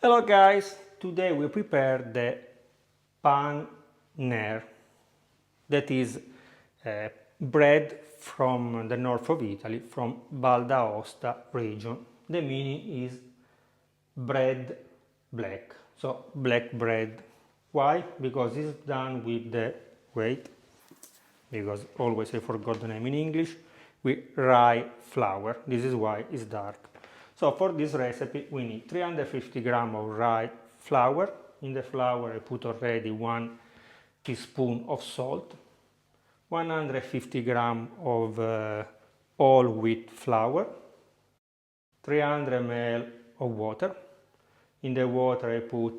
Hello guys, today we prepare the pan ner, that is bread from the north of Italy, from Val d'Aosta region. The meaning is bread black, so black bread. Why? Because it's done with the, wait, because always I forgot the name in English, with rye flour. This is why it's dark. So for this recipe we need 350 grams of rye flour. In the flour I put already 1 teaspoon of salt, 150 grams of whole wheat flour, 300 ml of water. In the water I put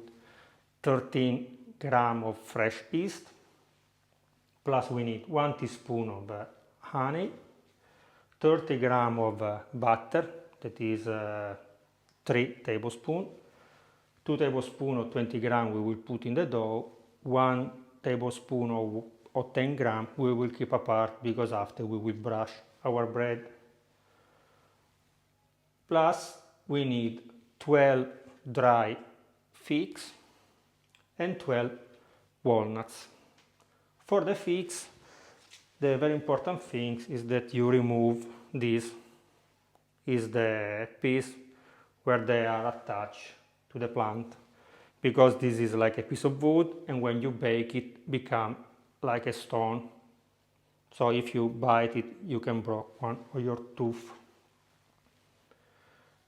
13 grams of fresh yeast, plus we need 1 teaspoon of honey, 30 grams of butter, that is 3 tablespoons, 2 tablespoons or 20 grams we will put in the dough, 1 tablespoon or 10 grams we will keep apart because after we will brush our bread. Plus we need 12 dry figs and 12 walnuts. For the figs, the very important thing is that you remove this, is the piece where they are attached to the plant, because this is like a piece of wood and when you bake it become like a stone. So if you bite it you can break one of your tooth.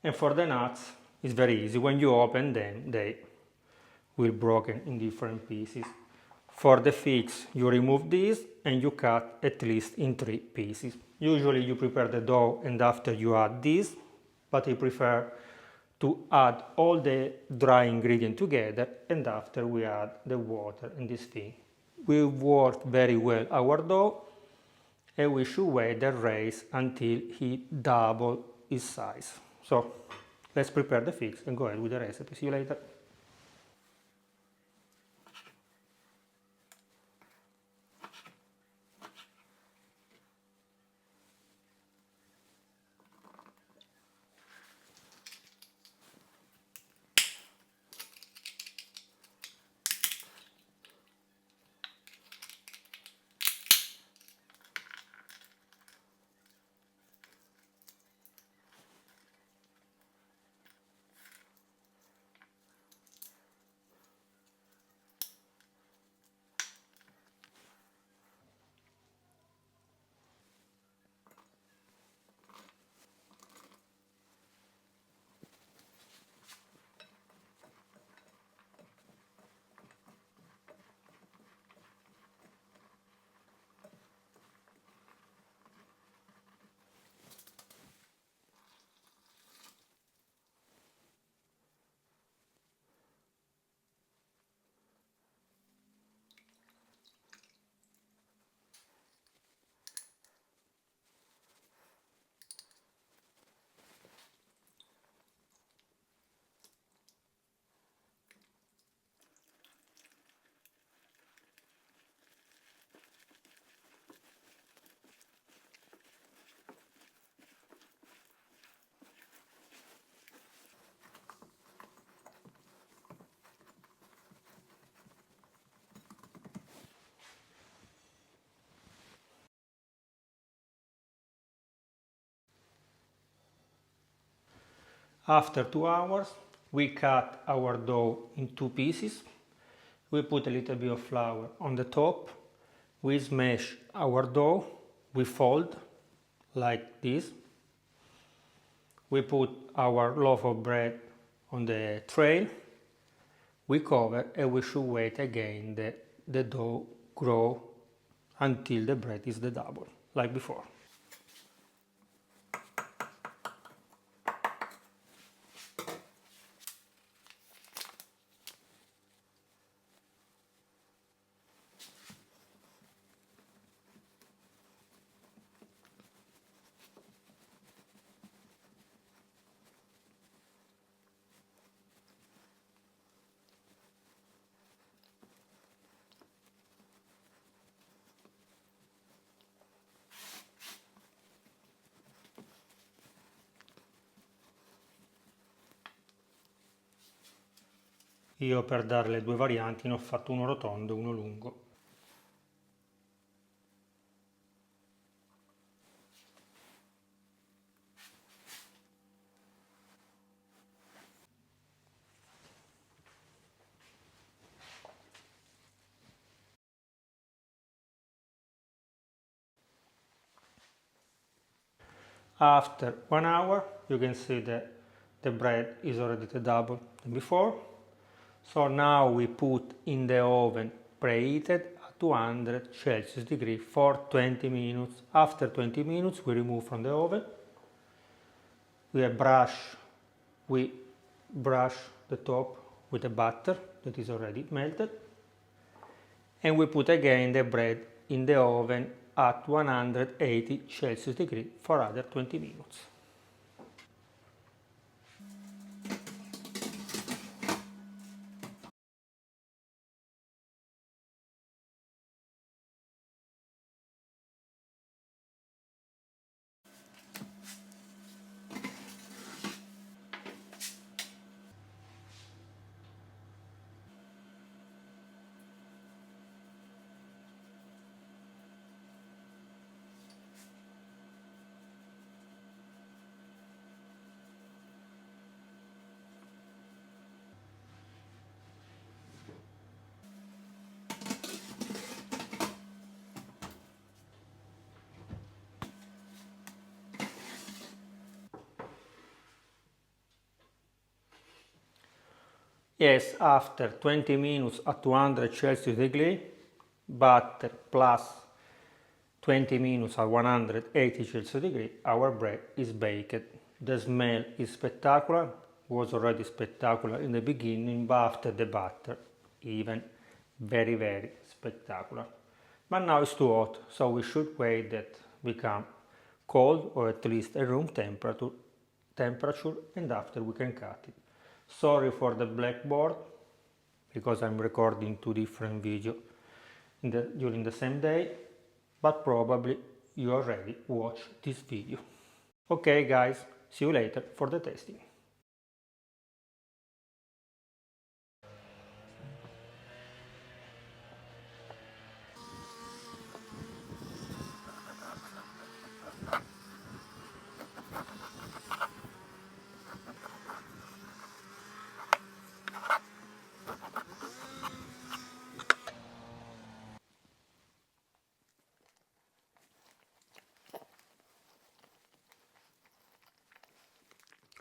And for the nuts it's very easy. When you open them they will be broken in different pieces. For the figs you remove this and you cut at least in 3 pieces. Usually you prepare the dough and after you add this, but I prefer to add all the dry ingredients together and after we add the water and this thing. We work very well our dough and we should wait the rice until he double his size. So let's prepare the figs and go ahead with the recipe. See you later. After 2 hours, we cut our dough in 2 pieces. We put a little bit of flour on the top. We smash our dough. We fold like this. We put our loaf of bread on the tray. We cover and we should wait again the dough grow until the bread is the double, like before. Io per dare le due varianti ne ho fatto uno rotondo e uno lungo. After 1 hour, you can see that the bread is already double than before. So now we put in the oven preheated at 200 Celsius degree for 20 minutes. After 20 minutes, we remove from the oven. We brush the top with the butter that is already melted. And we put again the bread in the oven at 180 Celsius degree for other 20 minutes. Yes, after 20 minutes at 200 Celsius degree, butter plus 20 minutes at 180 Celsius degree, our bread is baked. The smell is spectacular, was already spectacular in the beginning, but after the butter, even very spectacular. But now it's too hot, so we should wait that become cold or at least a room temperature, and after we can cut it. Sorry for the blackboard, because I'm recording two different videos during the same day, but probably you already watched this video. Okay guys, see you later for the tasting.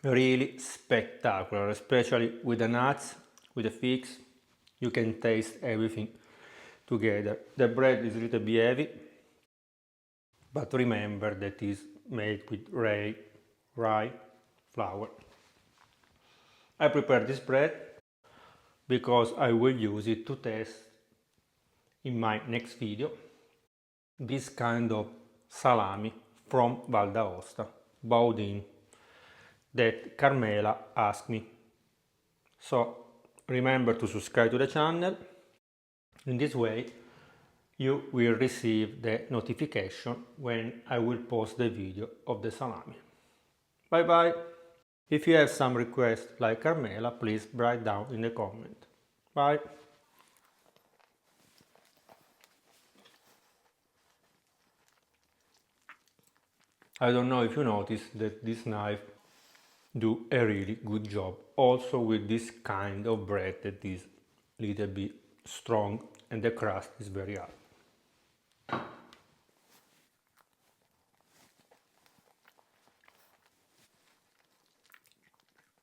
Really spectacular, especially with the nuts, with the figs. You can taste everything together. The bread is a little bit heavy, but remember that is made with rye flour. I prepared this bread because I will use it to test in my next video this kind of salami from Val d'Aosta, Baudin, that Carmela asked me. So remember to subscribe to the channel. In this way you will receive the notification when I will post the video of the salami. Bye bye! If you have some requests like Carmela, please write down in the comment. Bye! I don't know if you noticed that this knife do a really good job also with this kind of bread that is a little bit strong and the crust is very hard.